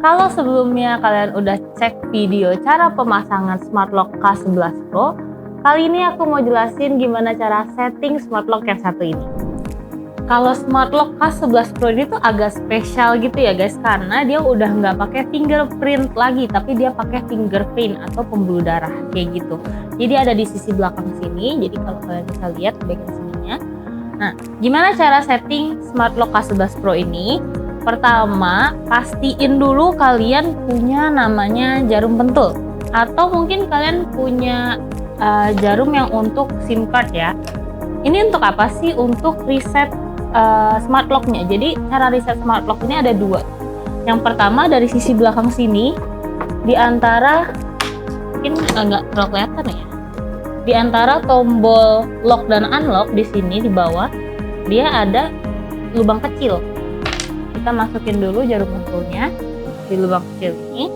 Kalau sebelumnya kalian udah cek video cara pemasangan Smart Lock K11 Pro, kali ini aku mau jelasin gimana cara setting Smart Lock yang satu ini. Kalau Smart Lock K11 Pro ini tuh agak spesial gitu ya guys, karena dia udah nggak pakai fingerprint lagi, tapi dia pakai fingerprint atau pembuluh darah kayak gitu. Jadi ada di sisi belakang sini, jadi kalau kalian bisa lihat bagian sininya. Nah, gimana cara setting Smart Lock K11 Pro ini? Pertama, pastiin dulu kalian punya namanya jarum pentul, atau mungkin kalian punya jarum yang untuk SIM card ya. Ini untuk apa sih? Untuk reset smart lock-nya. Jadi cara reset smart lock ini ada dua. Yang pertama dari sisi belakang sini, di antara mungkin nggak terlalu kelihatan ya. Di antara tombol lock dan unlock di sini di bawah, dia ada lubang kecil. Kita masukin dulu jarum pentulnya di lubang kecil ini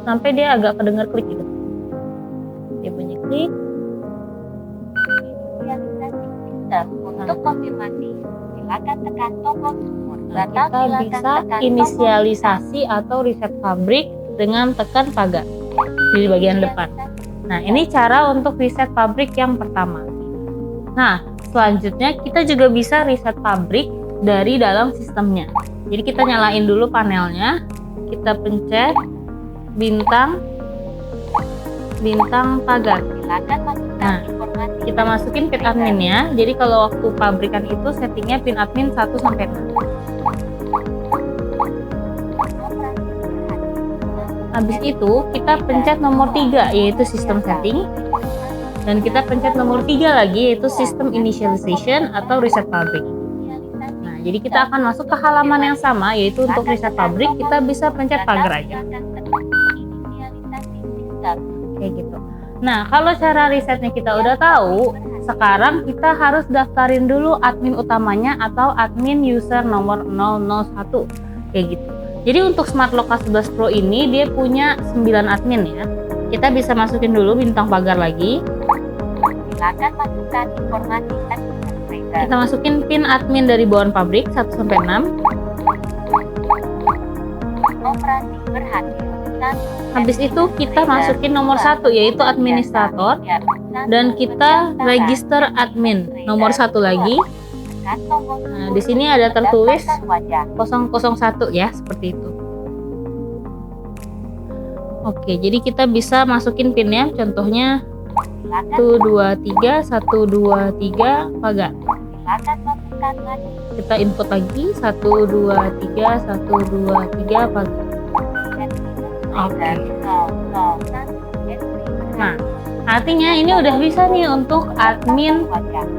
sampai dia agak kedengar klik gitu. Dia bunyi klik. Untuk konfirmasi, silakan tekan tombol sumur. Nah, kita bisa inisialisasi atau reset pabrik dengan tekan pagar di bagian depan. Nah, ini cara untuk reset pabrik yang pertama. Nah, selanjutnya kita juga bisa reset pabrik dari dalam sistemnya. Jadi kita nyalain dulu panelnya, kita pencet bintang pagar. Nah, kita masukin pin adminnya. Jadi kalau waktu pabrikan itu settingnya pin admin 1 sampai 6. Habis itu kita pencet nomor 3 yaitu sistem setting, dan kita pencet nomor 3 lagi yaitu sistem initialization atau reset pabrik. Jadi kita akan masuk ke halaman yang sama, yaitu untuk reset pabrik kita bisa pencet pagar aja. Kayak gitu. Nah, kalau cara resetnya kita udah tahu, sekarang kita harus daftarin dulu admin utamanya atau admin user nomor 001. Kayak gitu. Jadi untuk Smart Lock K11 Pro ini dia punya 9 admin ya. Kita bisa masukin dulu bintang pagar lagi. Silakan masukkan informasi admin. Kita masukin pin admin dari bawaan pabrik 1 sampai 6. Operasi berhasil. Habis itu kita masukin nomor 1 yaitu administrator, dan kita register admin nomor 1 lagi. Nah, di sini ada tertulis 001 ya, seperti itu. Oke, jadi kita bisa masukin pinnya, contohnya 123 123 pagar. Kita input lagi 123 123 pagar. Oke. Nah, artinya ini udah bisa nih untuk admin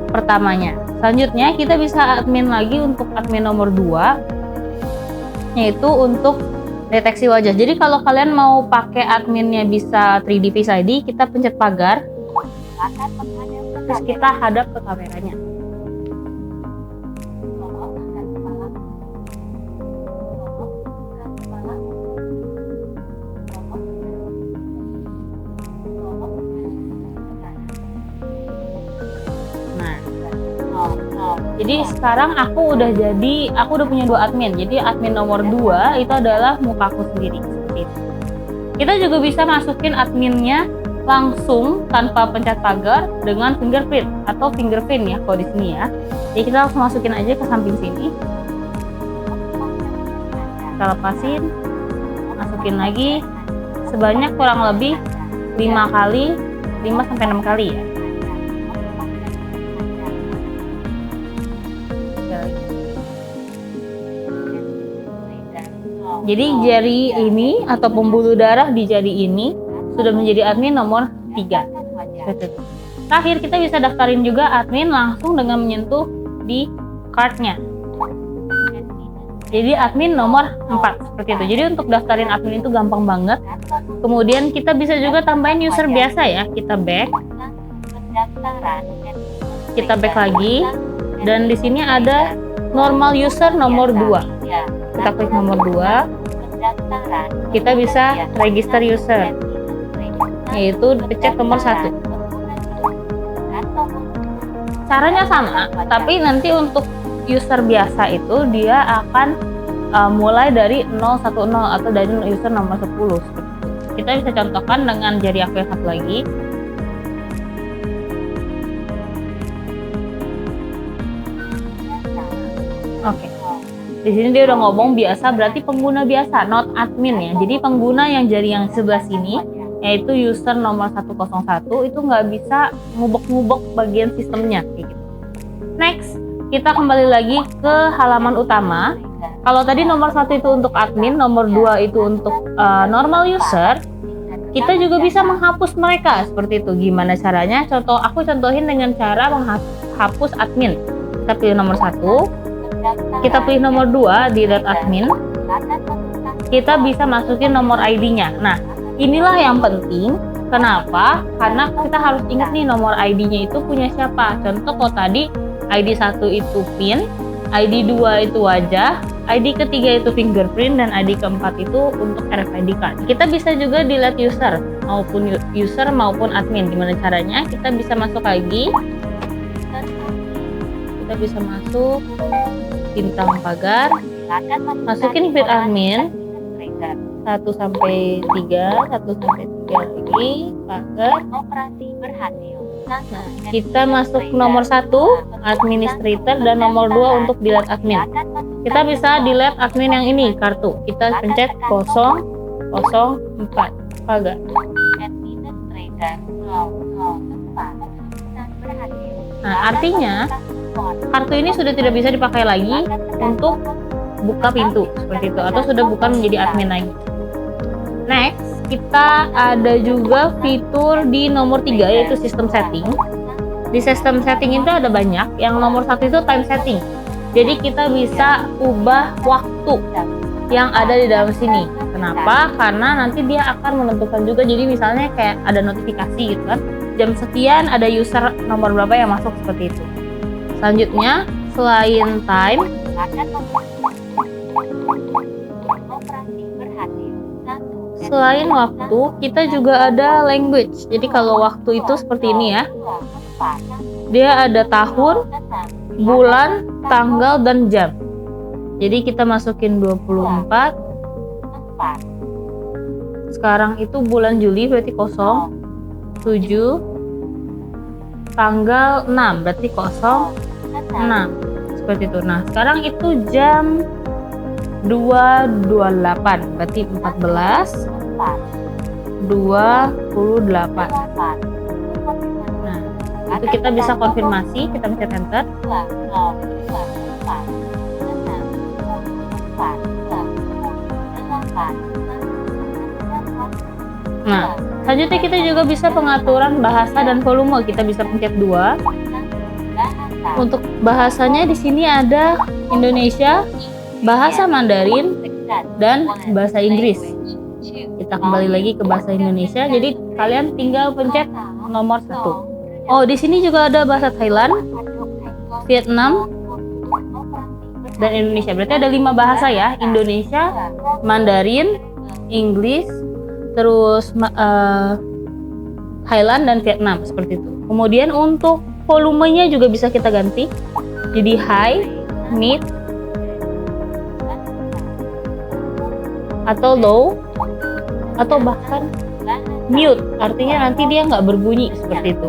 pertamanya. Selanjutnya kita bisa admin lagi untuk admin nomor 2, yaitu untuk deteksi wajah. Jadi kalau kalian mau pakai adminnya bisa 3D Face ID, kita pencet pagar, terus kita hadap ke kameranya. Jadi sekarang aku udah punya 2 admin. Jadi admin nomor 2 itu adalah mukaku sendiri seperti itu. Kita juga bisa masukin adminnya langsung tanpa pencet pagar dengan fingerprint atau fingerprint ya kalau di sini ya. Jadi kita langsung masukin aja ke samping sini. Kita lepasin, masukin lagi sebanyak kurang lebih 5 sampai 6 kali ya. Jadi jari ini atau pembuluh darah di jari ini sudah menjadi admin nomor 3. Terakhir kita bisa daftarin juga admin langsung dengan menyentuh di cardnya. Jadi admin nomor 4 seperti itu. Jadi untuk daftarin admin itu gampang banget. Kemudian kita bisa juga tambahin user biasa ya. Kita back lagi, dan di sini ada normal user nomor 2. Kita klik nomor 2, kita bisa register user, yaitu pencet nomor 1. Caranya sama, tapi nanti untuk user biasa itu dia akan mulai dari 010 atau dari user nomor 10. Kita bisa contohkan dengan jari aku yang satu lagi. Oke. Di sini dia udah ngomong biasa, berarti pengguna biasa, not admin ya. Jadi pengguna yang jari yang sebelah sini, yaitu user nomor 101, itu nggak bisa ngubek-ngubek bagian sistemnya kayak gitu. Next, kita kembali lagi ke halaman utama. Kalau tadi nomor 1 itu untuk admin, nomor 2 itu untuk normal user, kita juga bisa menghapus mereka seperti itu. Gimana caranya? Aku contohin dengan cara menghapus admin. Kita pilih nomor 1, kita pilih nomor 2 di delete admin, kita bisa masukin nomor ID-nya. Nah, inilah yang penting. Kenapa? Karena kita harus ingat nih nomor ID-nya itu punya siapa. Contoh kalau tadi ID 1 itu PIN, ID 2 itu wajah, ID ketiga itu fingerprint, dan ID keempat itu untuk RFID card. Kita bisa juga delete user maupun admin. Gimana caranya? Kita bisa masuk lagi. Kita bisa masuk bintang pagar, masukin feed admin 1 sampai 3 lagi, pagar. Operasi berhasil. Nah, kita masuk nomor 1 administrator dan nomor 2 untuk delete admin. Kita bisa delete admin yang ini, kartu. Kita pencet 004 pagar. Nah, artinya kartu ini sudah tidak bisa dipakai lagi untuk buka pintu seperti itu, atau sudah bukan menjadi admin lagi. Next, kita ada juga fitur di nomor 3 yaitu sistem setting. Di sistem setting itu ada banyak. Yang nomor 1 itu time setting. Jadi kita bisa ubah waktu yang ada di dalam sini. Kenapa? Karena nanti dia akan menentukan juga. Jadi misalnya kayak ada notifikasi gitu kan, jam sekian ada user nomor berapa yang masuk seperti itu. Selanjutnya, selain time, selain waktu, kita juga ada language. Jadi kalau waktu itu seperti ini ya. Dia ada tahun, bulan, tanggal, dan jam. Jadi kita masukin 24. Sekarang itu bulan Juli berarti 07. Tanggal 6 berarti 06. Seperti itu. Nah, sekarang itu jam 2.28 berarti 14.28. Nah, itu kita bisa konfirmasi, kita pencet enter. Nah, selanjutnya kita juga bisa pengaturan bahasa dan volume. Kita bisa pencet 2. Untuk bahasanya di sini ada Indonesia, bahasa Mandarin, dan bahasa Inggris. Kita kembali lagi ke bahasa Indonesia. Jadi kalian tinggal pencet nomor 1. Oh, di sini juga ada bahasa Thailand, Vietnam, dan Indonesia. Berarti ada 5 bahasa ya. Indonesia, Mandarin, Inggris, terus Thailand dan Vietnam seperti itu. Kemudian untuk volumenya juga bisa kita ganti. Jadi high, mid, atau low, atau bahkan mute. Artinya nanti dia nggak berbunyi seperti itu.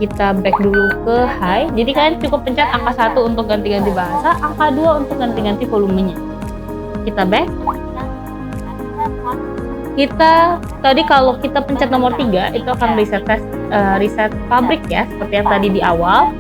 Kita back dulu ke high. Jadi kalian cukup pencet angka 1 untuk ganti-ganti bahasa, angka 2 untuk ganti-ganti volumenya. Kita back. Tadi kalau kita pencet nomor 3 itu akan reset pabrik ya, seperti yang tadi di awal.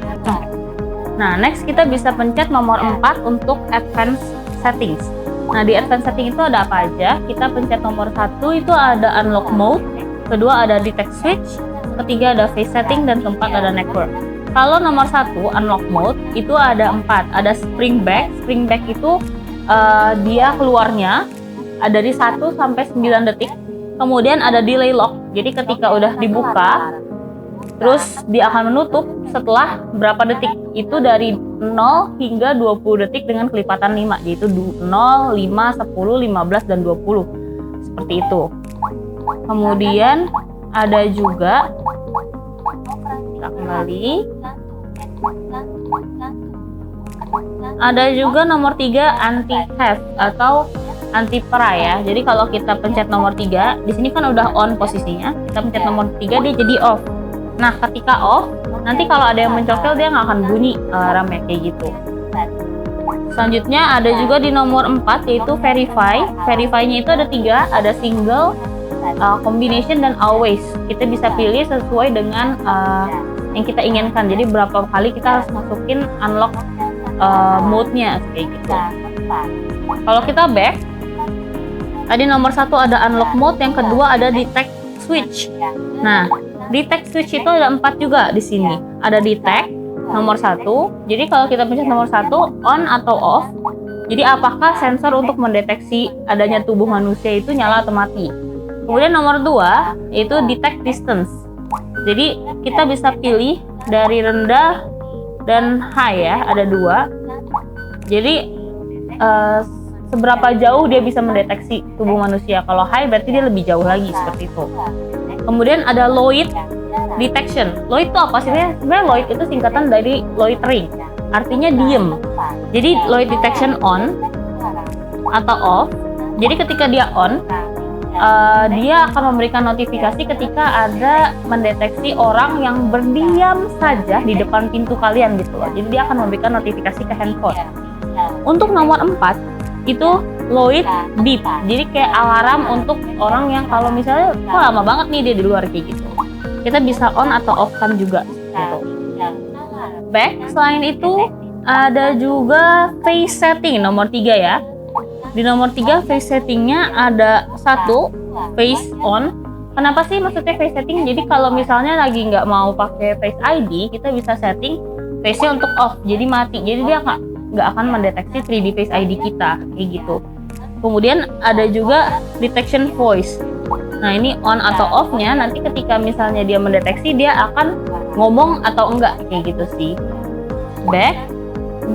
Nah, next kita bisa pencet nomor 4 untuk advanced settings. Nah, di advanced setting itu ada apa aja? Kita pencet nomor 1 itu ada unlock mode, kedua ada detect switch, ketiga ada face setting, dan keempat ada network. Kalau nomor 1 unlock mode itu ada 4, ada spring back. Spring back itu dia keluarnya ada dari 1 sampai 9 detik. Kemudian ada delay lock. Jadi ketika udah dibuka, terus dia akan menutup setelah berapa detik. Itu dari 0 hingga 20 detik dengan kelipatan 5, yaitu 0, 5, 10, 15, dan 20. Seperti itu. Kemudian ada juga, kita kembali. Ada juga nomor 3 anti theft atau anti pera ya. Jadi kalau kita pencet nomor 3, di sini kan udah on posisinya. Kita pencet nomor 3 dia jadi off. Nah, ketika off, nanti kalau ada yang mencongkel dia nggak akan bunyi alarmnya kayak gitu. Selanjutnya ada juga di nomor 4 yaitu verify. Verify-nya itu ada 3, ada single, combination dan always. Kita bisa pilih sesuai dengan yang kita inginkan. Jadi berapa kali kita harus masukin unlock mode-nya kayak gitu. Kalau kita back, tadi nomor 1 ada unlock mode, yang kedua ada detect switch. Nah, detect switch itu ada 4 juga di sini. Ada detect nomor 1. Jadi kalau kita pencet nomor 1 on atau off. Jadi apakah sensor untuk mendeteksi adanya tubuh manusia itu nyala atau mati. Kemudian nomor 2 yaitu detect distance. Jadi kita bisa pilih dari rendah dan high ya, ada 2. Jadi seberapa jauh dia bisa mendeteksi tubuh manusia. Kalau high berarti dia lebih jauh lagi seperti itu. Kemudian ada loit detection. Loit itu apa sih? Sebenarnya loit itu singkatan dari loitering. Artinya diem. Jadi loit detection on atau off. Jadi ketika dia on, dia akan memberikan notifikasi ketika ada mendeteksi orang yang berdiam saja di depan pintu kalian gitu loh. Jadi dia akan memberikan notifikasi ke handphone. Untuk nomor 4 itu loit beep. Jadi kayak alarm untuk orang yang kalau misalnya lama banget nih dia di luar kayak gitu. Kita bisa on atau off kan juga gitu. Back, selain itu ada juga face setting nomor 3 ya. Di nomor 3 face settingnya ada 1 face on. Kenapa sih maksudnya face setting? Jadi kalau misalnya lagi nggak mau pakai face ID, kita bisa setting face-nya untuk off, jadi mati. Jadi dia nggak akan mendeteksi 3D face ID kita kayak gitu. Kemudian ada juga detection voice. Nah ini on atau off-nya nanti ketika misalnya dia mendeteksi dia akan ngomong atau enggak kayak gitu sih. Back.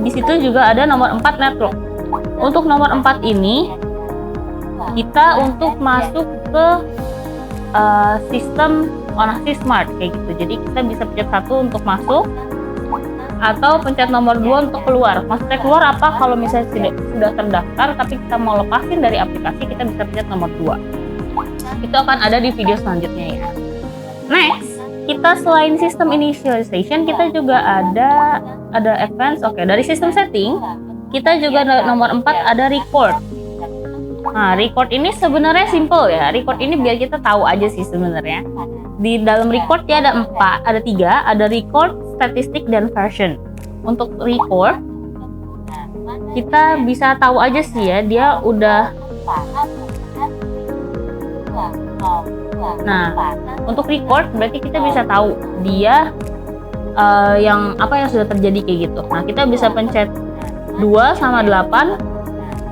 Di situ juga ada nomor 4 network. Untuk nomor 4 ini kita untuk masuk ke sistem Onassis Smart kayak gitu. Jadi kita bisa pencet 1 untuk masuk atau pencet nomor 2 untuk keluar. Maksudnya keluar apa? Kalau misalnya sudah terdaftar tapi kita mau lepasin dari aplikasi, kita bisa pencet nomor 2. Itu akan ada di video selanjutnya ya. Next, kita selain sistem initialization, kita juga ada advance. Oke, dari sistem setting, kita juga nomor 4 ada record. Nah, record ini sebenarnya simple ya. Record ini biar kita tahu aja sih sebenarnya. Di dalam record ya ada 3, ada record, statistik, dan version. Untuk record, kita bisa tahu aja sih ya, dia udah. Nah, untuk record berarti kita bisa tahu dia yang sudah terjadi kayak gitu. Nah, kita bisa pencet 2 sama 8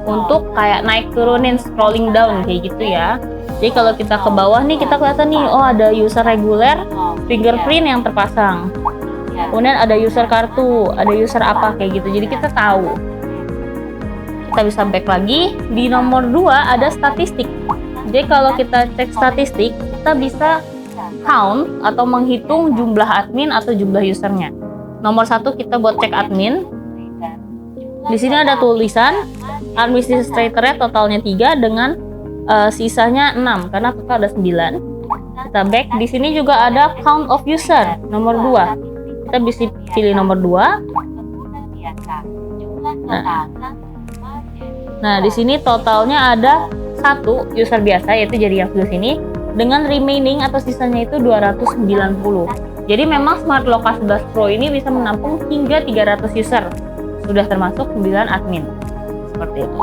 untuk kayak naik turunin, scrolling down kayak gitu ya. Jadi kalau kita ke bawah nih, kita kelihatan nih, oh ada user reguler, fingerprint yang terpasang. Kemudian ada user kartu, ada user apa kayak gitu. Jadi kita tahu. Kita bisa back lagi. Di nomor 2 ada statistik. Jadi kalau kita cek statistik, kita bisa count atau menghitung jumlah admin atau jumlah usernya. Nomor 1 kita buat cek admin. Di sini ada tulisan administratornya totalnya 3 dengan sisanya 6 karena total ada 9. Kita back. Di sini juga ada count of user nomor 2. Kita bisa pilih nomor 2. Nah, di sini totalnya ada 1 user biasa yaitu jadi yang sebelah sini dengan remaining atau sisanya itu 290. Jadi memang Smart Lock K11 Pro ini bisa menampung hingga 300 user. Sudah termasuk 9 admin. Seperti itu.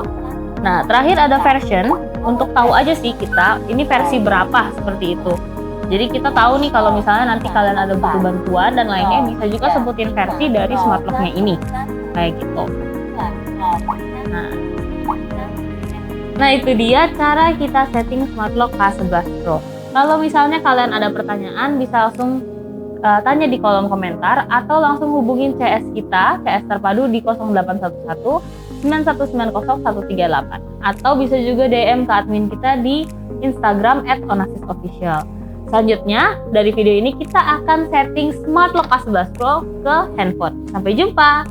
Nah, terakhir ada version. Untuk tahu aja sih kita ini versi berapa seperti itu. Jadi kita tahu nih kalau misalnya nanti kalian ada butuh bantuan dan lainnya, bisa juga sebutin versi dari Smart Lock-nya ini. Kayak gitu. Nah, itu dia cara kita setting Smart Lock K11 Pro. Kalau misalnya kalian ada pertanyaan, bisa langsung tanya di kolom komentar atau langsung hubungin CS kita, CS Terpadu di 0811 9190 138 atau bisa juga DM ke admin kita di Instagram @onassisofficial. Selanjutnya, dari video ini kita akan setting Smart Lock K11 Pro ke handphone. Sampai jumpa!